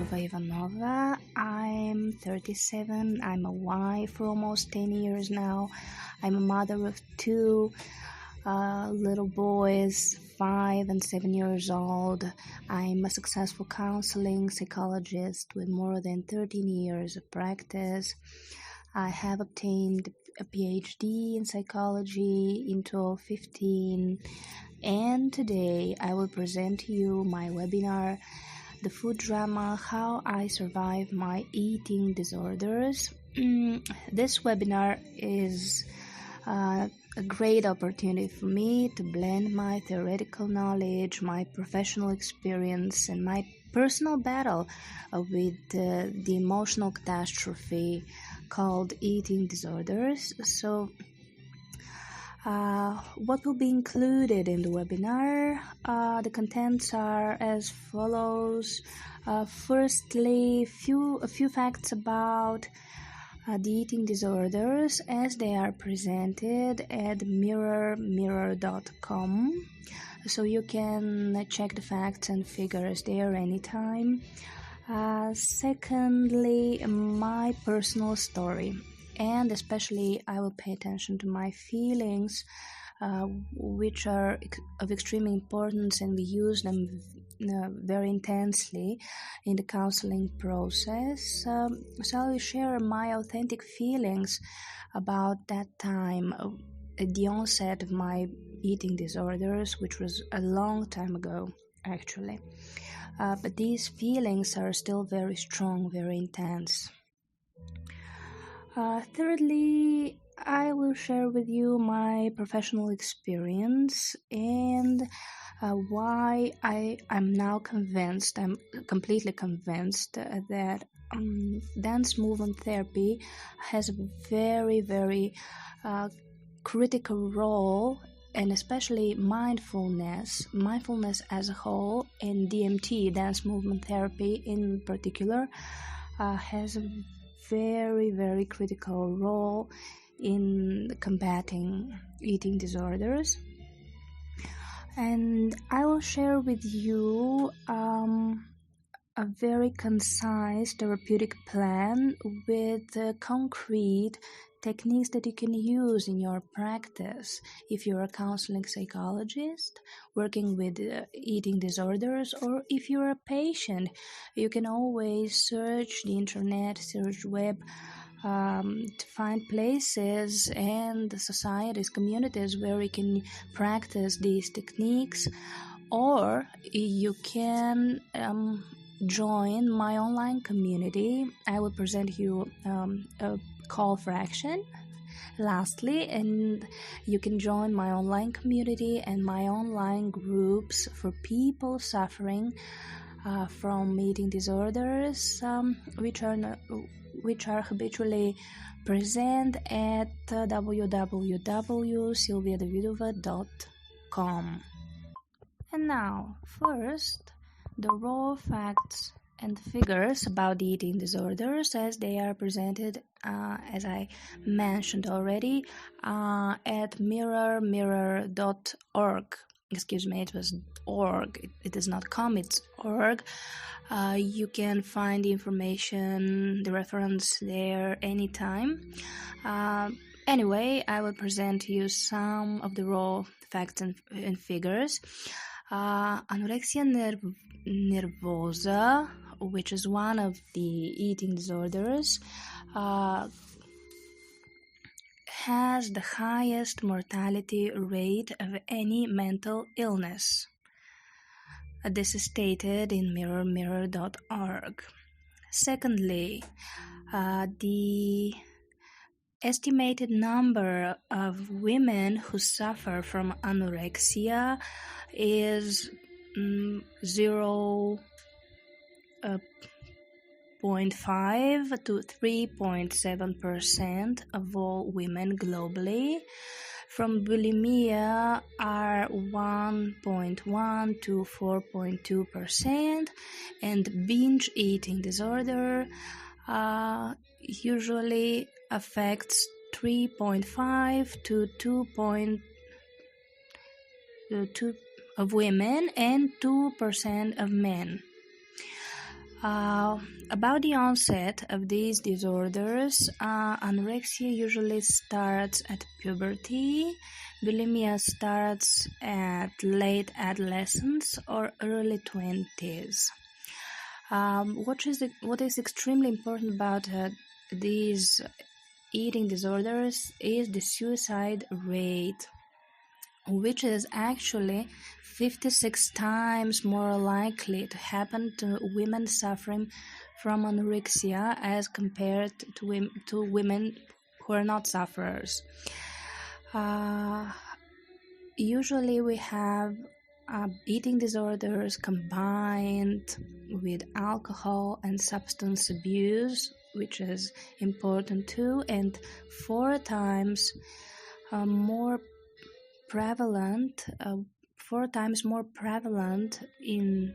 Davidova-Ivanova. I'm 37. I'm a wife for almost 10 years now. I'm a mother of two little boys, 5 and 7 years old. I'm a successful counseling psychologist with more than 13 years of practice. I have obtained a PhD in psychology in 2015, and today I will present to you my webinar, The Food Drama, How I Survive My Eating Disorders. This webinar is a great opportunity for me to blend my theoretical knowledge, my professional experience, and my personal battle with the emotional catastrophe called eating disorders. So what will be included in the webinar? The contents are as follows. Firstly, a few facts about the eating disorders as they are presented at mirror.com, so you can check the facts and figures there anytime. Secondly, my personal story, and especially I will pay attention to my feelings, which are of extreme importance, and we use them very intensely in the counseling process. So I will share my authentic feelings about that time at the onset of my eating disorders, which was a long time ago, actually. But these feelings are still very strong, very intense. Thirdly, I will share with you my professional experience and why I'm now convinced, I'm completely convinced that dance movement therapy has a very, very critical role, and especially mindfulness as a whole, and DMT, dance movement therapy in particular, has a very, very critical role in combating eating disorders. And I will share with you a very concise therapeutic plan with concrete techniques that you can use in your practice. If you're a counseling psychologist working with eating disorders, or if you're a patient, you can always search the internet, search web, to find places and societies, communities where we can practice these techniques. Or you can join my online community. I will present you a call for action lastly, and you can join my online community and my online groups for people suffering from eating disorders, which are habitually present at www.silviadavidova.com. And now, first, the raw facts and figures about the eating disorders as they are presented, as I mentioned already, at mirror.org. Excuse me, it was org. It is not com, it's org. You can find the information, the reference there anytime. Anyway, I will present to you some of the raw facts and figures. Anorexia nervosa, which is one of the eating disorders, has the highest mortality rate of any mental illness. This is stated in mirror.org. Secondly, the estimated number of women who suffer from anorexia is 0.5 to 3.7% of all women globally. From bulimia are 1.1 to 4.2%, and binge eating disorder usually affects 3.5 to 2.2 of women and 2% of men. About the onset of these disorders, anorexia usually starts at puberty, bulimia starts at late adolescence or early 20s. What is extremely important about these eating disorders is the suicide rate, which is actually 56 times more likely to happen to women suffering from anorexia as compared to women who are not sufferers. Usually we have eating disorders combined with alcohol and substance abuse, which is important too, and 4 times more prevalent in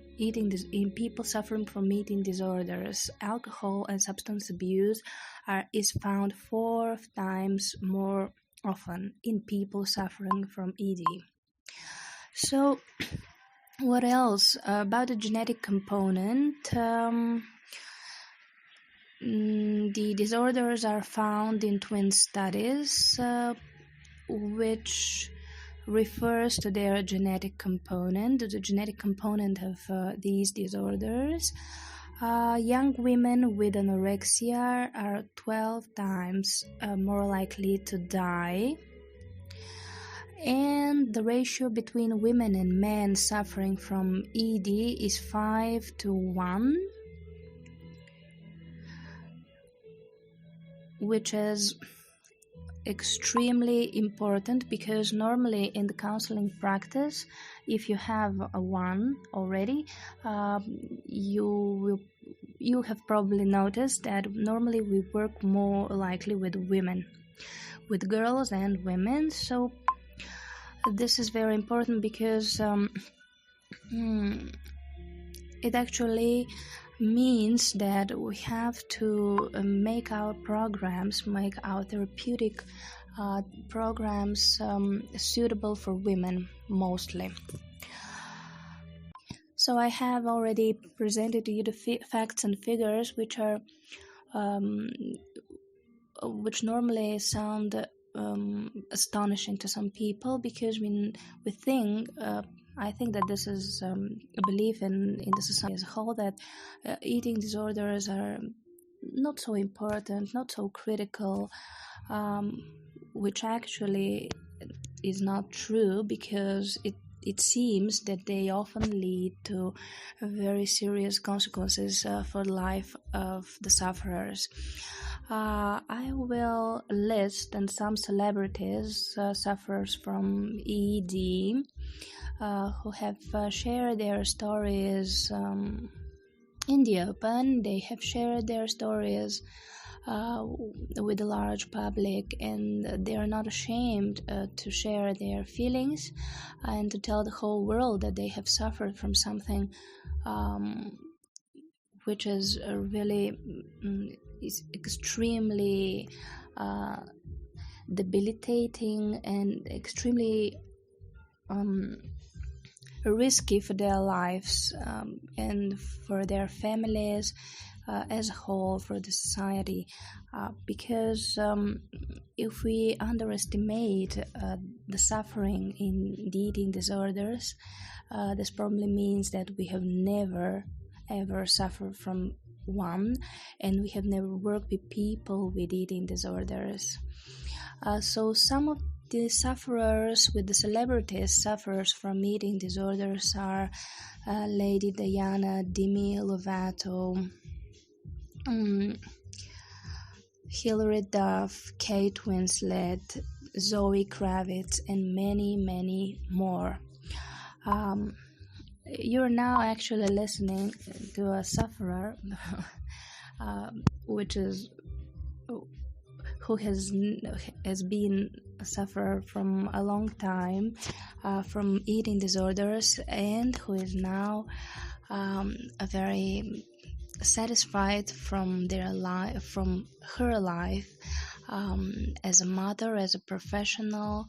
people suffering from eating disorders. Alcohol and substance abuse is found 4 times more often in people suffering from ED. So, what else about the genetic component? The disorders are found in twin studies, which refers to their genetic component, the genetic component of these disorders. Young women with anorexia are 12 times more likely to die, and the ratio between women and men suffering from ED is 5:1, which is extremely important because normally in the counseling practice, if you have one already, you have probably noticed that normally we work more likely with women, with girls and women. So this is very important because it actually means that we have to make our therapeutic programs suitable for women mostly. So I have already presented to you the facts and figures which normally sound astonishing to some people, because I think that this is a belief in the society as a whole, that eating disorders are not so important, not so critical, which actually is not true, because it seems that they often lead to very serious consequences for the life of the sufferers. I will list some celebrities, sufferers from ED, who have shared their stories in the open. They have shared their stories with the large public, and they are not ashamed to share their feelings and to tell the whole world that they have suffered from something which is really is extremely debilitating and extremely risky for their lives and for their families as a whole, for the society, because if we underestimate the suffering in the eating disorders, this probably means that we have never ever suffered from one, and we have never worked with people with eating disorders. So some of the sufferers, with the celebrities, sufferers from eating disorders are Lady Diana, Demi Lovato, Hilary Duff, Kate Winslet, Zoe Kravitz, and many, many more. You're now actually listening to a sufferer who has been a sufferer from a long time from eating disorders, and who is now very satisfied from her life as a mother, as a professional,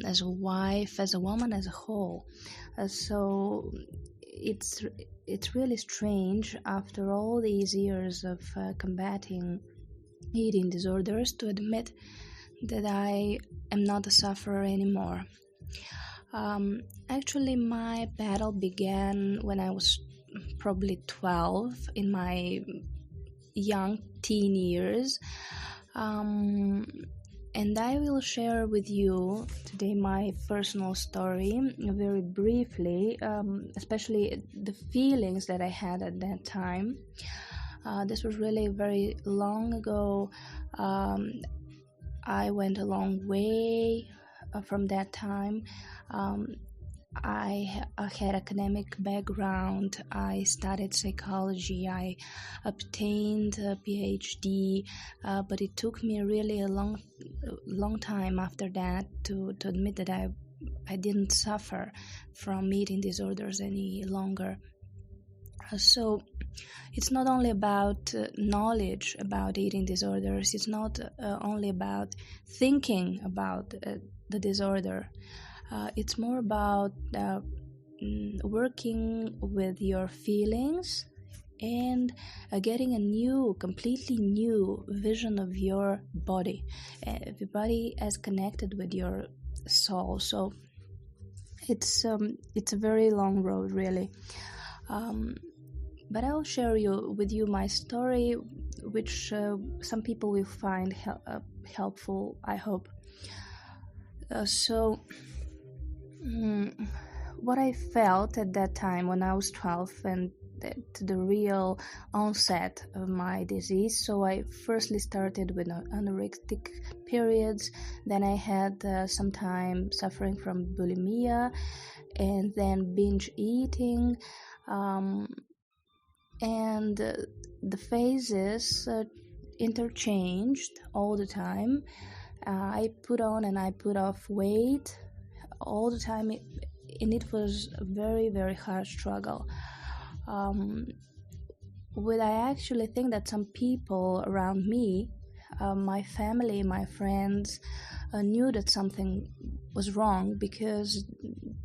as a wife, as a woman, as a whole. So it's really strange after all these years of combating eating disorders to admit that I am not a sufferer anymore. Actually, my battle began when I was probably 12, in my young teen years. And I will share with you today my personal story very briefly, especially the feelings that I had at that time. This was really very long ago. I went a long way from that time. I had academic background. I studied psychology. I obtained a PhD, but it took me really a long time after that to admit that I didn't suffer from eating disorders any longer. So it's not only about knowledge about eating disorders. It's not only about thinking about the disorder. It's more about working with your feelings and getting a completely new vision of your body. The body as connected with your soul. So it's a very long road, really. But I'll share with you my story, which some people will find helpful, I hope. What I felt at that time when I was 12 and the real onset of my disease. So I firstly started with anorexic periods, then I had some time suffering from bulimia, and then binge eating, and the phases interchanged all the time. I put on and I put off weight all the time, and it was a very, very hard struggle. I actually think that some people around me, my family, my friends, knew that something was wrong because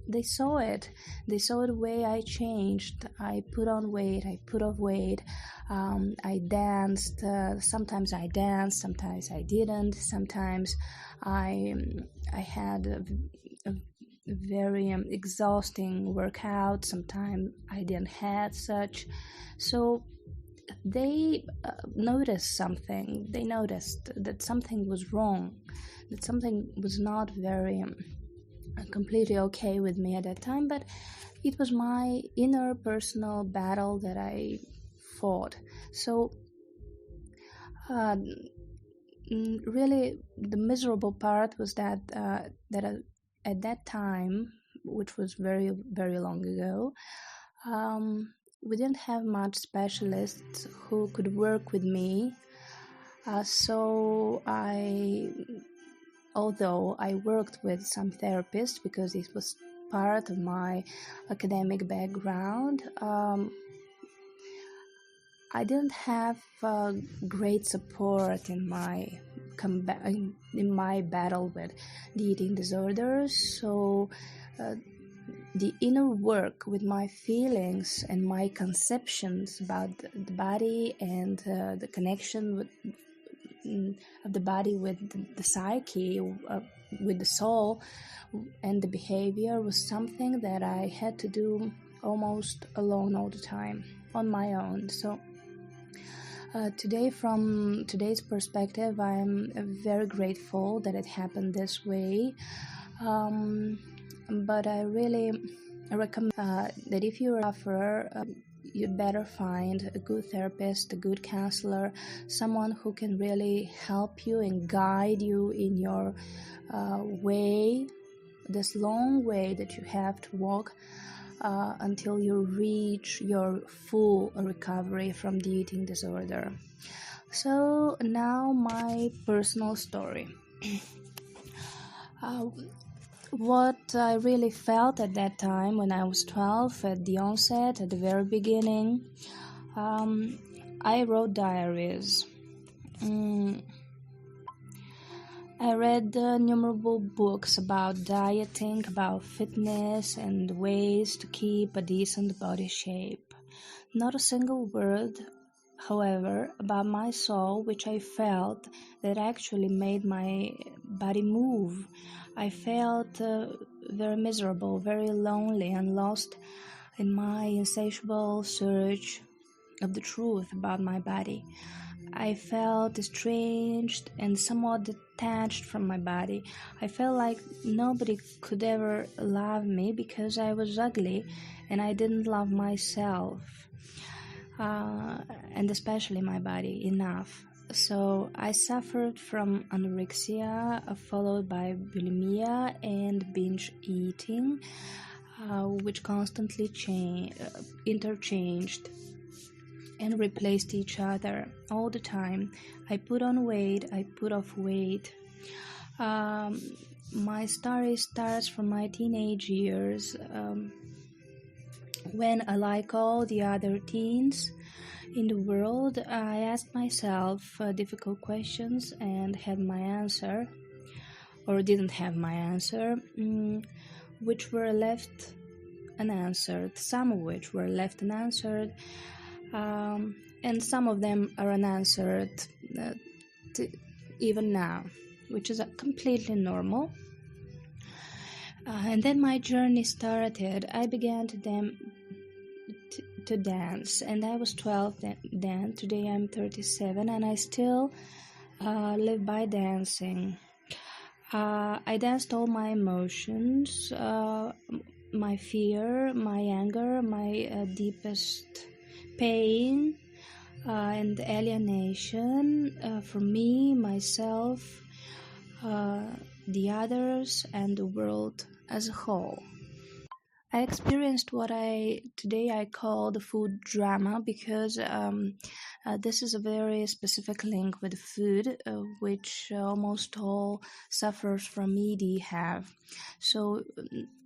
they saw it. They saw the way I changed. I put on weight, I put off weight. I danced. Sometimes I danced, sometimes I didn't. Sometimes I had a very exhausting workout. Sometimes I didn't have such. So they noticed something. They noticed that something was wrong, that something was not very completely okay with me at that time, but it was my inner personal battle that I fought. So really the miserable part was that at that time, which was very, very long ago, we didn't have much specialists who could work with me. Although I worked with some therapists because it was part of my academic background, I didn't have great support in my battle with the eating disorders. So the inner work with my feelings and my conceptions about the body and the connection of the body with the psyche, with the soul and the behavior was something that I had to do almost alone all the time, on my own. So today, from today's perspective, I'm very grateful that it happened this way. But I really recommend that if you're a sufferer, you'd better find a good therapist, a good counselor, someone who can really help you and guide you in your way, this long way that you have to walk until you reach your full recovery from the eating disorder. So now my personal story. What I really felt at that time when I was 12, at the onset, at the very beginning, I wrote diaries. I read innumerable books about dieting, about fitness, and ways to keep a decent body shape. Not a single word, however, about my soul, which I felt that actually made my body move. I felt very miserable, very lonely, and lost in my insatiable search of the truth about my body. I felt estranged and somewhat detached from my body. I felt like nobody could ever love me because I was ugly and I didn't love myself, and especially my body, enough. So I suffered from anorexia, followed by bulimia and binge eating, which constantly interchanged and replaced each other all the time. I put on weight, I put off weight. My story starts from my teenage years, when, like all the other teens in the world, I asked myself difficult questions and had my answer, or didn't have my answer, which were left unanswered, some of which were left unanswered, and some of them are unanswered even now, which is completely normal. And then my journey started. I began to dance, and I was 12 then. Today I'm 37, and I still live by dancing. I danced all my emotions, my fear, my anger, my deepest pain and alienation for me, myself, the others, and the world as a whole. I experienced what today I call the food drama, because this is a very specific link with food, which almost all sufferers from ED have. So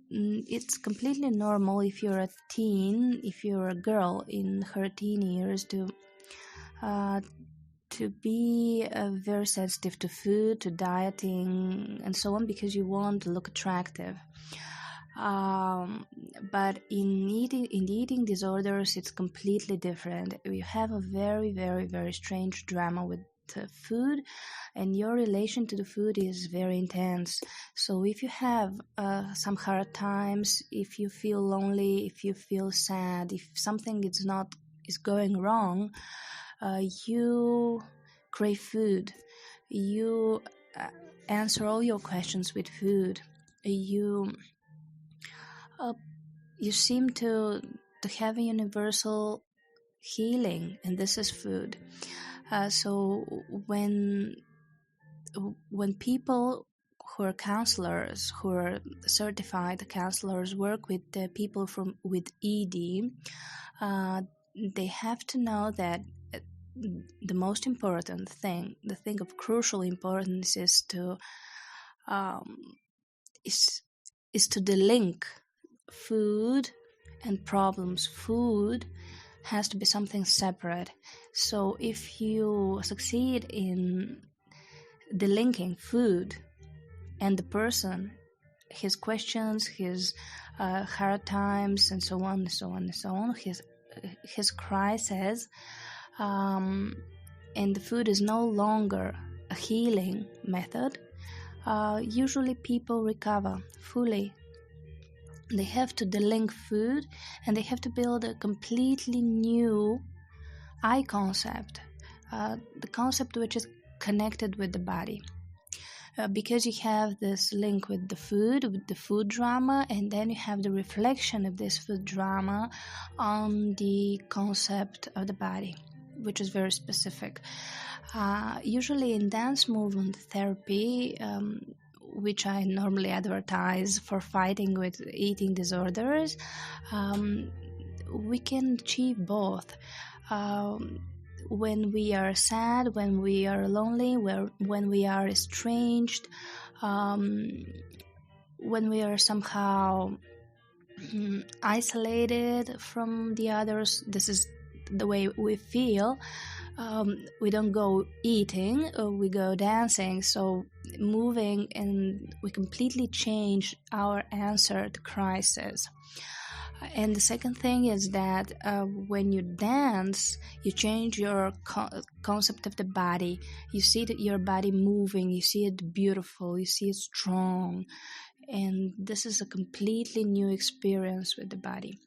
it's completely normal if you're a teen, if you're a girl in her teen years, to be very sensitive to food, to dieting, and so on, because you want to look attractive. But in the eating disorders, it's completely different. You have a very, very, very strange drama with food, and your relation to the food is very intense. So if you have some hard times, if you feel lonely, if you feel sad, if something is going wrong, you crave food. You answer all your questions with food. You seem to have a universal healing, and this is food. So when people who are counselors, who are certified counselors, work with people with ED, they have to know that the most important thing, the thing of crucial importance, is to delink food and problems. Food has to be something separate. So if you succeed in delinking food and the person, his questions, his hard times, and so on, and so on, and so on, his crisis, and the food is no longer a healing method, usually people recover fully. They have to delink food, and they have to build a completely new I concept, the concept which is connected with the body. Because you have this link with the food drama, and then you have the reflection of this food drama on the concept of the body, which is very specific. Usually in dance movement therapy, which I normally advertise for fighting with eating disorders, we can achieve both. When we are sad, when we are lonely, when we are estranged, when we are somehow isolated from the others, this is the way we feel. we don't go eating, we go dancing. So moving, and we completely change our answer to crisis. And the second thing is that when you dance, you change your concept of the body. You see that your body moving, you see it beautiful, you see it strong. And this is a completely new experience with the body.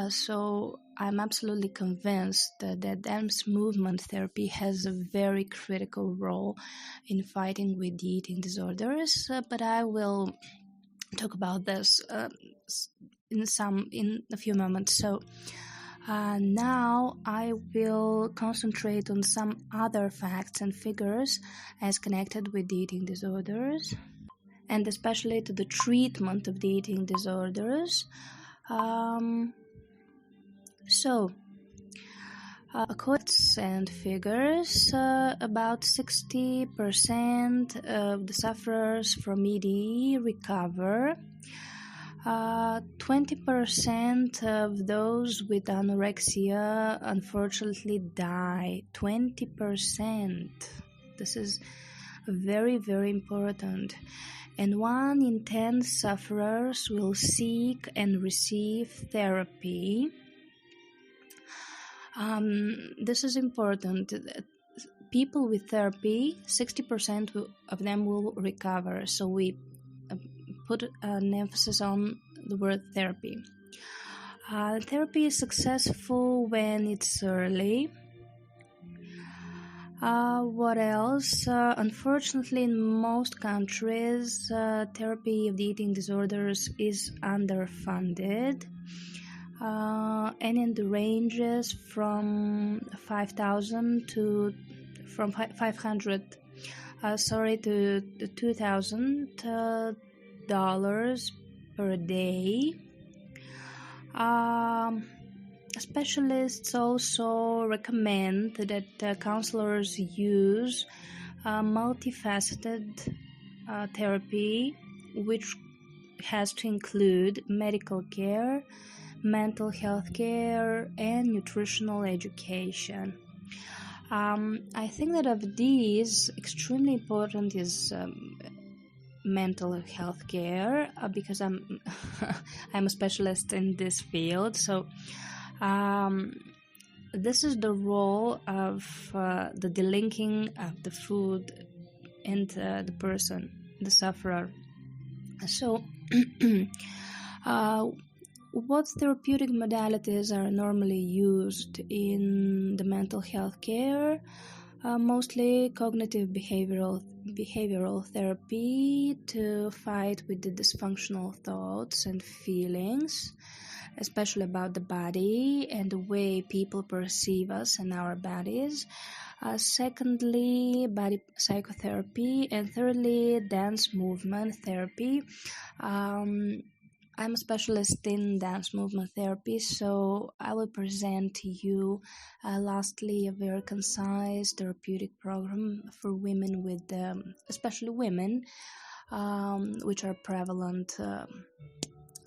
So I'm absolutely convinced that dance movement therapy has a very critical role in fighting with eating disorders, but I will talk about this in a few moments. So now I will concentrate on some other facts and figures as connected with eating disorders, and especially to the treatment of the eating disorders. According and figures, about 60% of the sufferers from ED recover. 20% of those with anorexia unfortunately die. 20%. This is very, very important. And 1 in 10 sufferers will seek and receive therapy. This is important. People with therapy, 60% of them will recover. So we put an emphasis on the word therapy. Therapy is successful when it's early. What else? Unfortunately, in most countries, therapy of the eating disorders is underfunded. And in the ranges from 5,000 to from 500 to $2,000 per day. Specialists also recommend that counselors use multifaceted therapy, which has to include medical care, mental health care, and nutritional education. I think that of these, extremely important is mental health care, because I'm I'm a specialist in this field. So this is the role of the delinking of the food and the person, the sufferer. So what therapeutic modalities are normally used in the mental health care? Mostly cognitive behavioral therapy to fight with the dysfunctional thoughts and feelings, especially about the body and the way people perceive us and our bodies. Secondly, body psychotherapy, and thirdly, dance movement therapy. I'm a specialist in dance movement therapy, so I will present to you lastly a very concise therapeutic program for women with, especially women, which are prevalent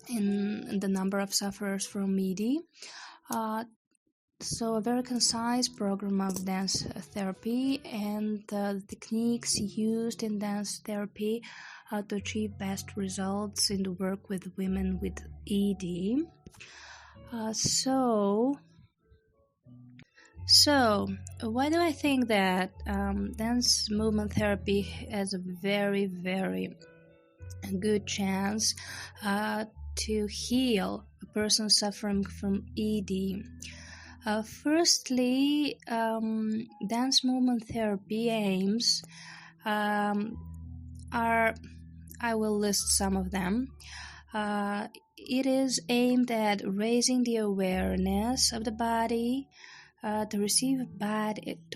in the number of sufferers from ED. So a very concise program of dance therapy and the techniques used in dance therapy to achieve best results in the work with women with ED. So why do I think that dance movement therapy has a very, very good chance to heal a person suffering from ED? Firstly, dance movement therapy aims are, I will list some of them. It is aimed at raising the awareness of the body, to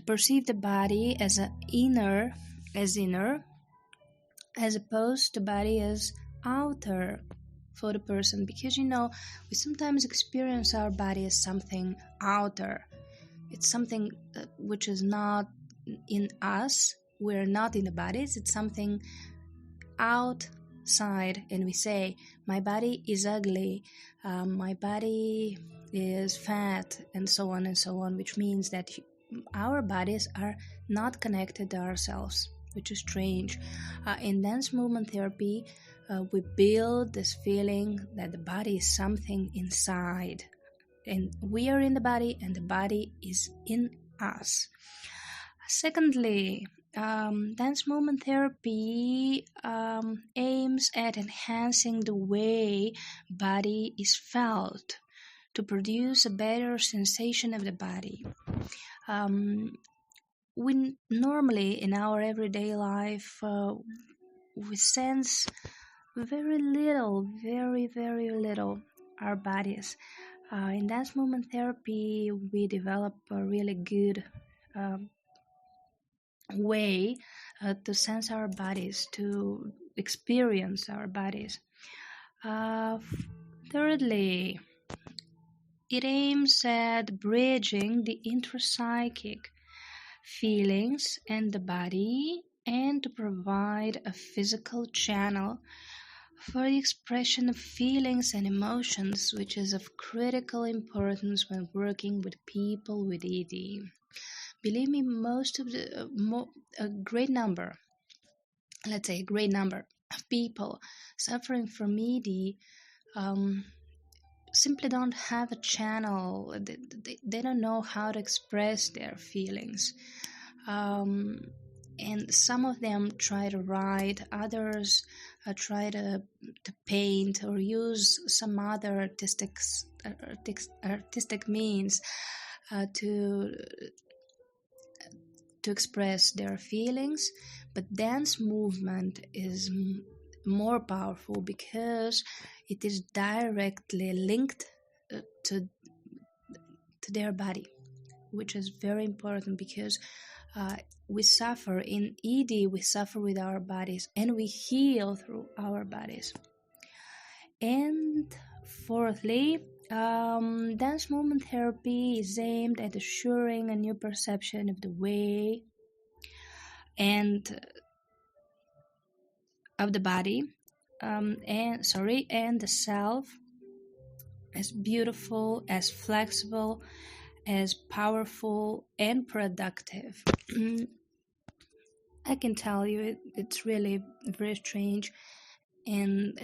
perceive the body as inner, as opposed to body as outer for the person, because we sometimes experience our body as something outer. It's something which is not in us. We're not in the bodies. It's something outside, and we say, my body is ugly, my body is fat, and so on, which means that our bodies are not connected to ourselves, which is strange. In dance movement therapy, we build this feeling that the body is something inside, and we are in the body, and the body is in us. Secondly, dance movement therapy aims at enhancing the way body is felt to produce a better sensation of the body. We normally in our everyday life we sense very little, very little our bodies. In dance movement therapy, we develop a really good way to sense our bodies, to experience our bodies. Thirdly, it aims at bridging the intrapsychic feelings and the body, and to provide a physical channel for the expression of feelings and emotions, which is of critical importance when working with people with ED. Believe me, a great number of people suffering from ED simply don't have a channel. They don't know how to express their feelings. And some of them try to write, others try to paint or use some other artistic means to express their feelings. But dance movement is more powerful because it is directly linked to their body, which is very important because we suffer in ED, we suffer with our bodies, and we heal through our bodies. And fourthly, dance movement therapy is aimed at assuring a new perception of the way and of the body, and the self as beautiful, as flexible, as powerful and productive. I can tell you it's really very strange in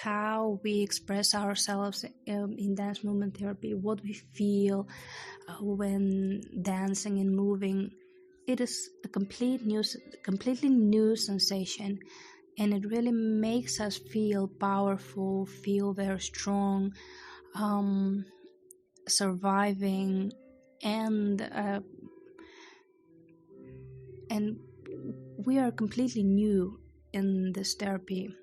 how we express ourselves in dance movement therapy, what we feel when dancing and moving. It is a completely new sensation, and it really makes us feel powerful, feel very strong, surviving, and we are completely new in this therapy,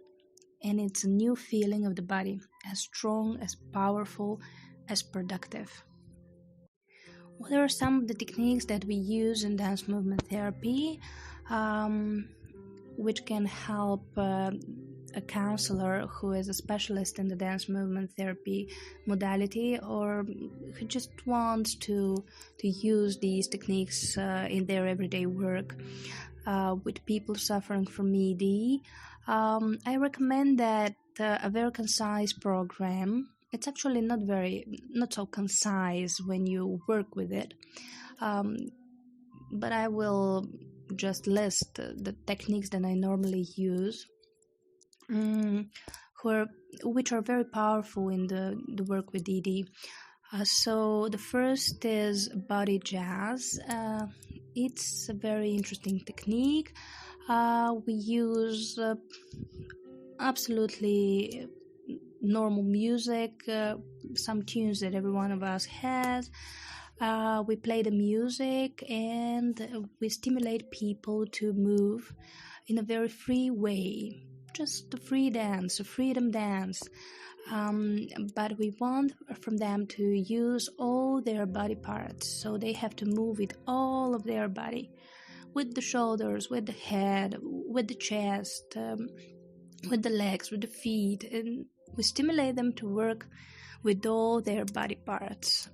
and it's a new feeling of the body, as strong, as powerful, as productive. What are some of the techniques that we use in dance movement therapy, which can help a counselor who is a specialist in the dance movement therapy modality, or who just wants to use these techniques in their everyday work with people suffering from ED? I recommend that a very concise program. It's actually not so concise when you work with it, but I will just list the techniques that I normally use, which are very powerful in the work with ED. So the first is body jazz. It's a very interesting technique. We use absolutely normal music, some tunes that every one of us has. We play the music and we stimulate people to move in a very free way, just a free dance, a freedom dance. But we want from them to use all their body parts, so they have to move with all of their body, with the shoulders, with the head, with the chest, with the legs, with the feet, and we stimulate them to work with all their body parts,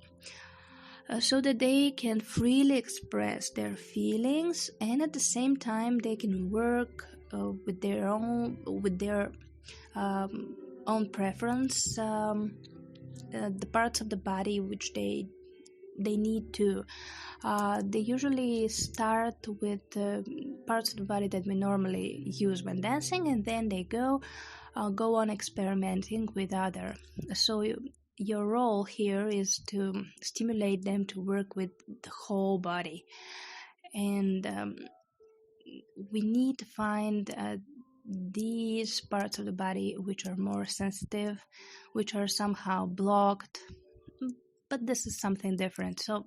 so that they can freely express their feelings, and at the same time they can work with their own preference, the parts of the body which they they need to. They usually start with parts of the body that we normally use when dancing, and then they go on experimenting with other. So your role here is to stimulate them to work with the whole body, and we need to find these parts of the body which are more sensitive, which are somehow blocked, but this is something different. So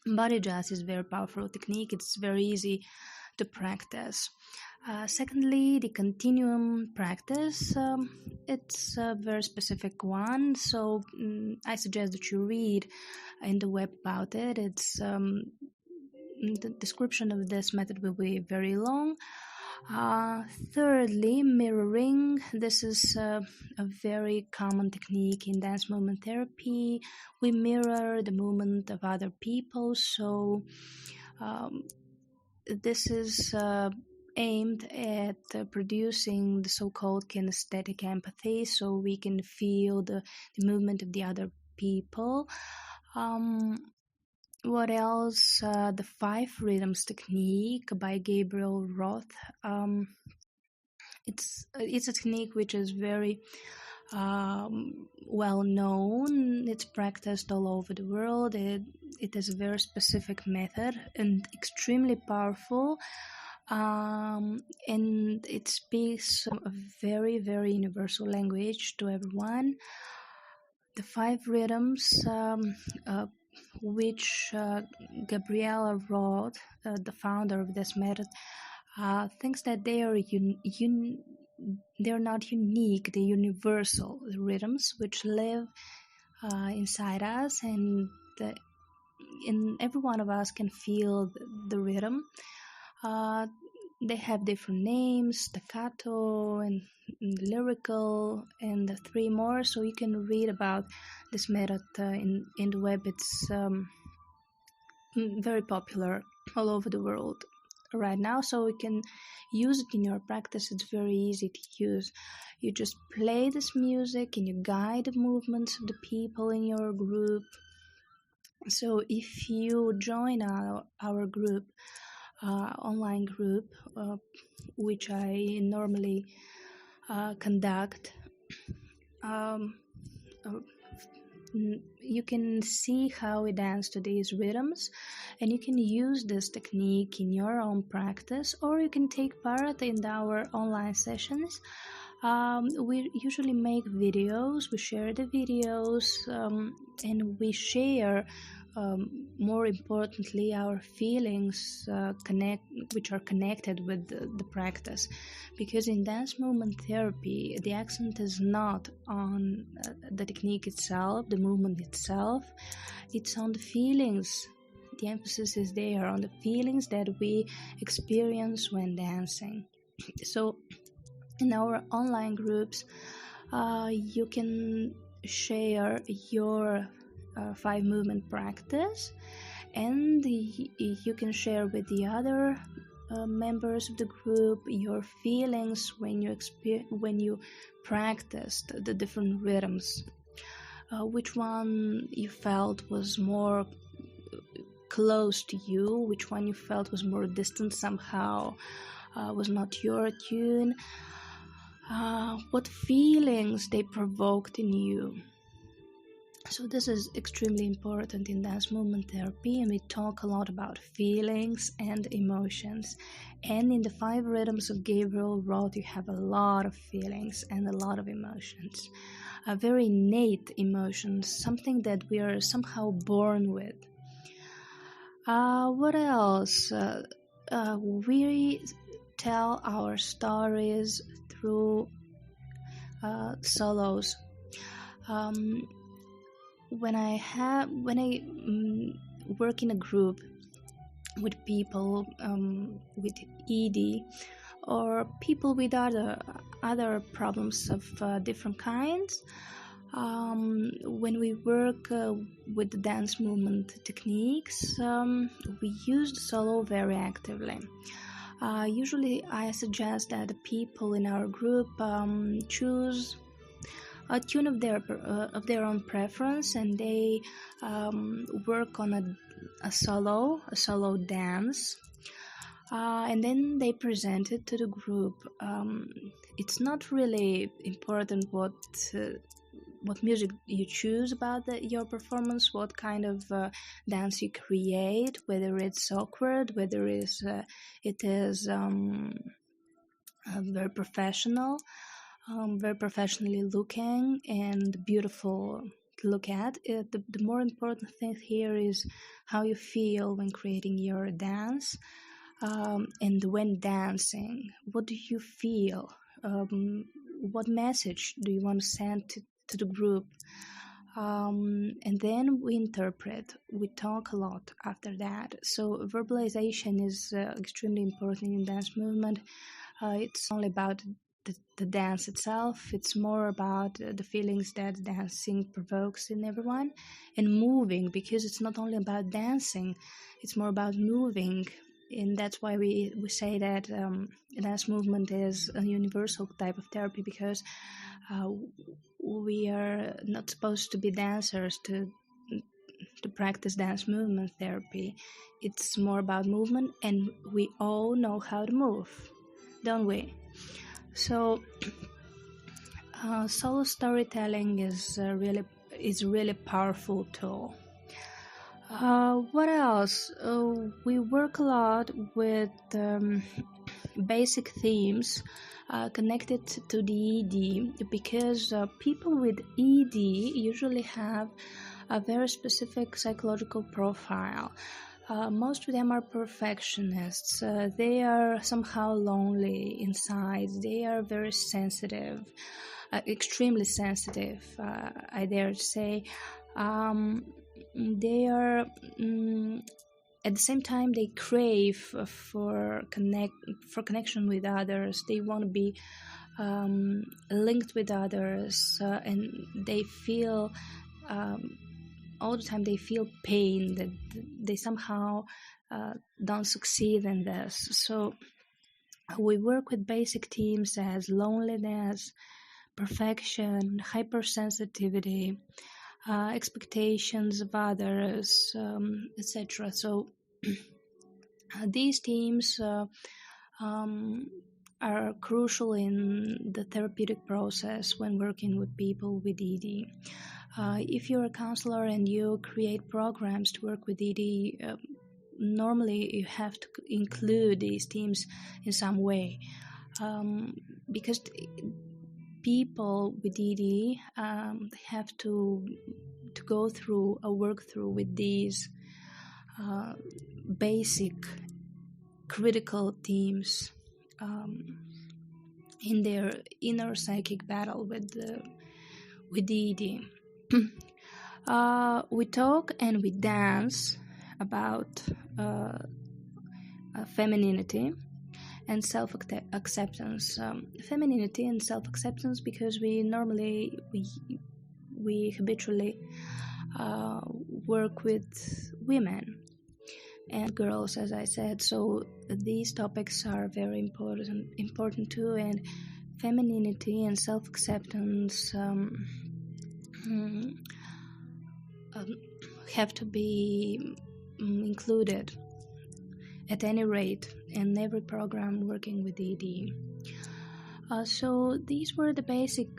body jazz is a very powerful technique. It's very easy to practice. Secondly, the continuum practice, it's a very specific one, so I suggest that you read in the web about it. It's the description of this method will be very long. Thirdly, mirroring. This is a very common technique in dance movement therapy. We mirror the movement of other people, so this is aimed at producing the so-called kinesthetic empathy, so we can feel the movement of the other people. What else? The 5 rhythms technique by Gabriel Roth. It's a technique which is very well known. It's practiced all over the world. It is a very specific method and extremely powerful. And it speaks a very, very universal language to everyone. The 5 rhythms, which Gabriel Roth, the founder of this method, thinks that they are they're not unique, they're universal rhythms which live inside us, and every one of us can feel the rhythm. They have different names: staccato and lyrical, and 3 more. So you can read about this method in the web. It's very popular all over the world right now, so you can use it in your practice. It's very easy to use. You just play this music and you guide the movements of the people in your group. So if you join our group, online group, which I normally conduct, you can see how we dance to these rhythms, and you can use this technique in your own practice, or you can take part in our online sessions. We usually make videos, we share the videos, and we share, more importantly, our feelings which are connected with the practice, because in dance movement therapy the accent is not on the technique itself, the movement itself, it's on the feelings. The emphasis is there on the feelings that we experience when dancing. So in our online groups, you can share your 5 movement practice, and you can share with the other members of the group your feelings when you practiced the different rhythms, which one you felt was more close to you, which one you felt was more distant somehow, was not your tune, what feelings they provoked in you. So this is extremely important in dance movement therapy, and we talk a lot about feelings and emotions. And in the 5 rhythms of Gabriel Roth, you have a lot of feelings and a lot of emotions, very innate emotions, something that we are somehow born with. What else? We tell our stories through solos. When I work in a group with people with ED, or people with other problems of different kinds, when we work with the dance movement techniques, we use the solo very actively. Usually I suggest that the people in our group choose a tune of their own preference, and they work on a solo dance, and then they present it to the group. It's not really important what music you choose about your performance, what kind of dance you create, whether it's awkward, whether it is very professional, very professionally looking and beautiful to look at. The more important thing here is how you feel when creating your dance, and when dancing. What do you feel? What message do you want to send to the group? And then we interpret, we talk a lot after that. So verbalization is extremely important in dance movement. It's only about the dance itself. It's more about the feelings that dancing provokes in everyone, and moving, because it's not only about dancing, it's more about moving. And that's why we say that dance movement is a universal type of therapy, because we are not supposed to be dancers to practice dance movement therapy. It's more about movement, and we all know how to move, don't we? So solo storytelling is really powerful tool. What else? We work a lot with basic themes connected to the ED, because people with ED usually have a very specific psychological profile. Most of them are perfectionists. They are somehow lonely inside. They are very sensitive, extremely sensitive, I dare to say. They are, at the same time, they crave for connection with others. They want to be linked with others, and they feel all the time, they feel pain that they somehow don't succeed in this. So we work with basic themes as loneliness, perfection, hypersensitivity, expectations of others, etc. So these themes are crucial in the therapeutic process when working with people with ED. If you're a counselor and you create programs to work with ED, normally you have to include these themes in some way, because people with ED have to go through or work through with these basic critical themes in their inner psychic battle with ED. We talk and we dance about femininity and self-acceptance. Femininity and self-acceptance, because we habitually work with women and girls, as I said. So these topics are very important too, and femininity and self-acceptance have to be included at any rate in every program working with ED. So these were the basic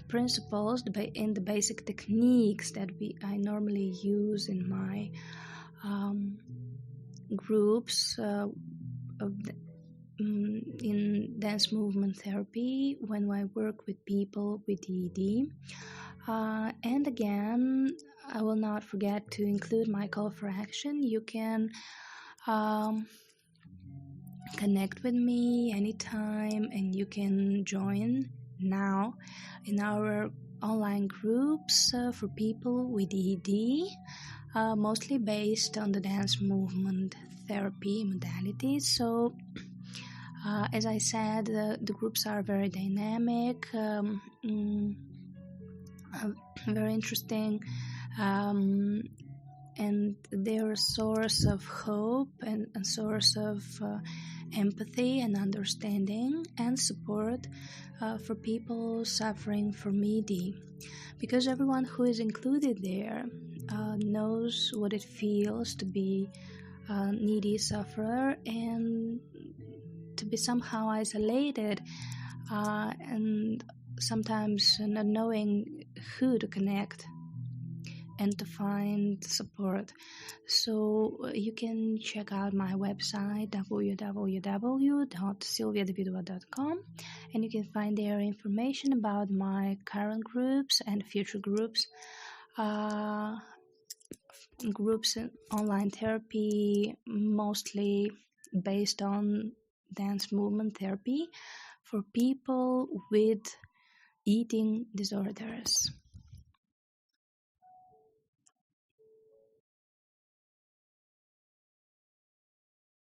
principles and the basic techniques that I normally use in my groups in dance movement therapy when I work with people with ED. And again, I will not forget to include my call for action. You can connect with me anytime, and you can join now in our online groups for people with ED, mostly based on the dance movement therapy modalities. So as I said, the groups are very dynamic, very interesting, and they're a source of hope and a source of empathy and understanding and support for people suffering from ED, because everyone who is included there knows what it feels to be a needy sufferer and to be somehow isolated and sometimes not knowing who to connect and to find support. So you can check out my website www.silviadavidova.com, and you can find there information about my current groups and future groups, groups in online therapy, mostly based on dance movement therapy for people with eating disorders.